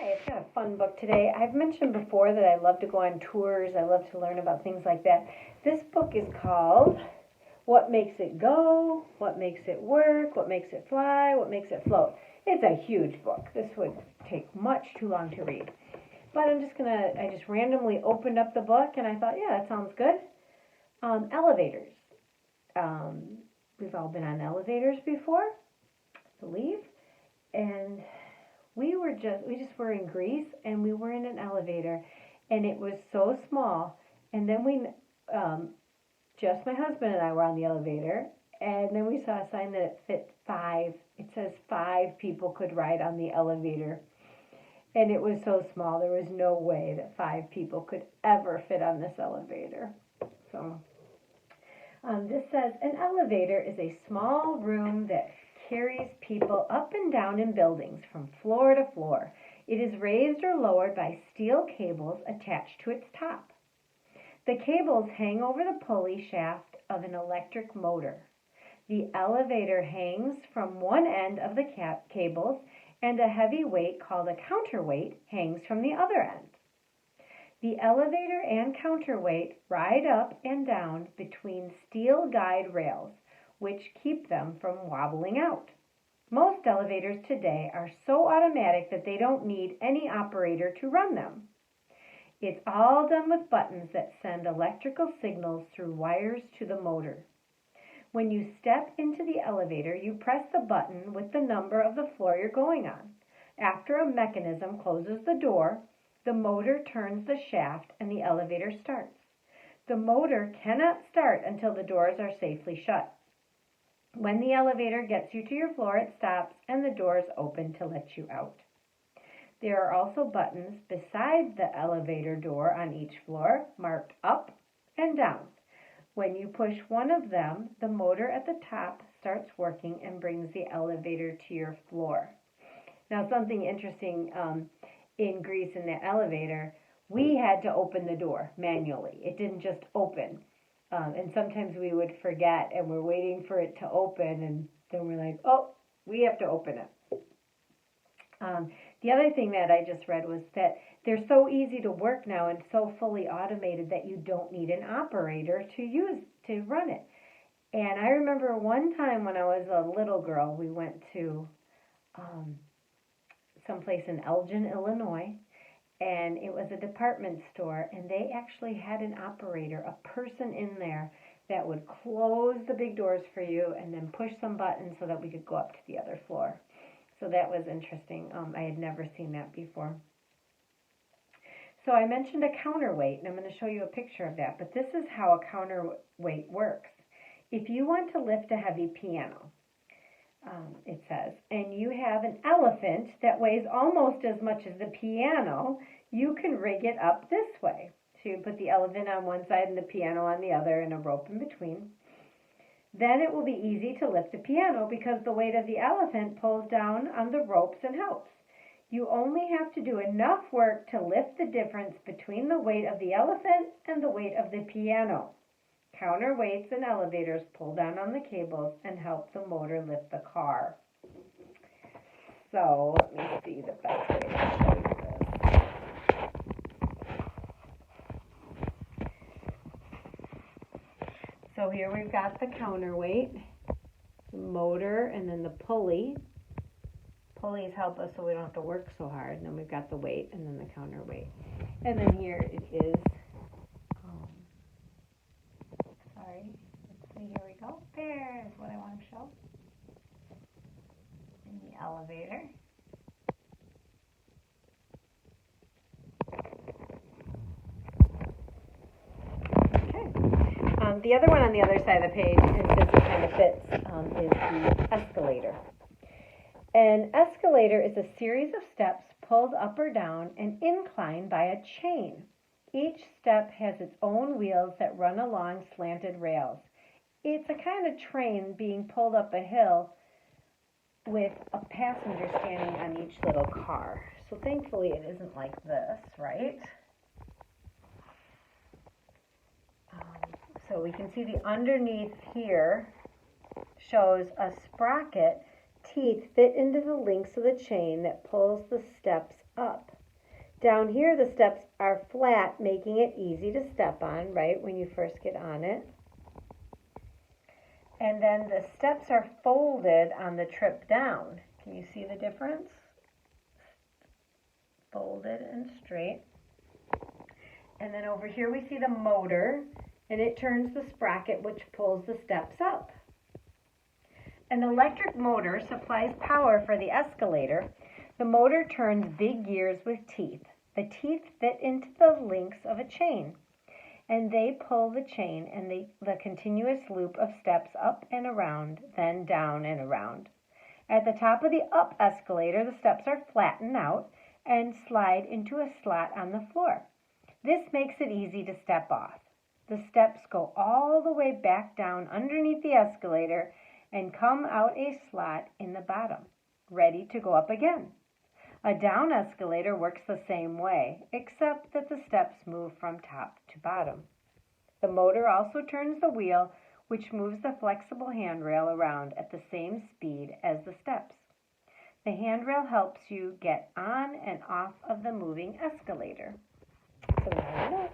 Hi, I've got a fun book today. I've mentioned before that I love to go on tours. I love to learn about things like that. This book is called What Makes It Go, What Makes It Work, What Makes It Fly, What Makes It Float. It's a huge book. This would take much too long to read. But I just randomly opened up the book and I thought, yeah, that sounds good. Elevators. We've all been on elevators before, I believe. And we just were in Greece and we were in an elevator and it was so small. And then just my husband and I were on the elevator, and then we saw a sign that it fit 5. It says 5 people could ride on the elevator. And it was so small, there was no way that 5 people could ever fit on this elevator. So this says, an elevator is a small room that carries people up and down in buildings from floor to floor. It is raised or lowered by steel cables attached to its top. The cables hang over the pulley shaft of an electric motor. The elevator hangs from one end of the cables, and a heavy weight called a counterweight hangs from the other end. The elevator and counterweight ride up and down between steel guide rails, which keep them from wobbling out. Most elevators today are so automatic that they don't need any operator to run them. It's all done with buttons that send electrical signals through wires to the motor. When you step into the elevator, you press the button with the number of the floor you're going on. After a mechanism closes the door, the motor turns the shaft and the elevator starts. The motor cannot start until the doors are safely shut. When the elevator gets you to your floor, it stops and the doors open to let you out. There are also buttons beside the elevator door on each floor, marked up and down. When you push one of them, the motor at the top starts working and brings the elevator to your floor. Now, something interesting in Greece in the elevator, we had to open the door manually. It didn't just open. And sometimes we would forget and we're waiting for it to open and then we're like, oh, we have to open it. The other thing that I just read was that they're so easy to work now and so fully automated that you don't need an operator to run it. And I remember one time when I was a little girl, we went to someplace in Elgin, Illinois, and it was a department store, and they actually had an operator, a person in there that would close the big doors for you and then push some buttons so that we could go up to the other floor. So that was interesting. I had never seen that before. So I mentioned a counterweight, and I'm going to show you a picture of that, but this is how a counterweight works. If you want to lift a heavy piano, it says, and you have an elephant that weighs almost as much as the piano, you can rig it up this way. So you put the elephant on one side and the piano on the other and a rope in between. Then it will be easy to lift the piano because the weight of the elephant pulls down on the ropes and helps. You only have to do enough work to lift the difference between the weight of the elephant and the weight of the piano. Counterweights and elevators pull down on the cables and help the motor lift the car. So let me see the best way to show you this. So here we've got the counterweight, the motor, and then the pulley. Pulleys help us so we don't have to work so hard. And then we've got the weight and then the counterweight. And then here it is. Let's see, here we go. There's what I want to show. In the elevator. Okay. The other one on the other side of the page, and since it kind of fits, is the escalator. An escalator is a series of steps pulled up or down and inclined by a chain. Each step has its own wheels that run along slanted rails. It's a kind of train being pulled up a hill with a passenger standing on each little car. So thankfully it isn't like this, right? So we can see the underneath here shows a sprocket. Teeth fit into the links of the chain that pulls the steps up. Down here, the steps are flat, making it easy to step on, right, when you first get on it. And then the steps are folded on the trip down. Can you see the difference? Folded and straight. And then over here we see the motor, and it turns the sprocket which pulls the steps up. An electric motor supplies power for the escalator. The motor turns big gears with teeth. The teeth fit into the links of a chain, and they pull the chain and the continuous loop of steps up and around, then down and around. At the top of the up escalator, the steps are flattened out and slide into a slot on the floor. This makes it easy to step off. The steps go all the way back down underneath the escalator and come out a slot in the bottom, ready to go up again. A down escalator works the same way, except that the steps move from top to bottom. The motor also turns the wheel, which moves the flexible handrail around at the same speed as the steps. The handrail helps you get on and off of the moving escalator. So now you know.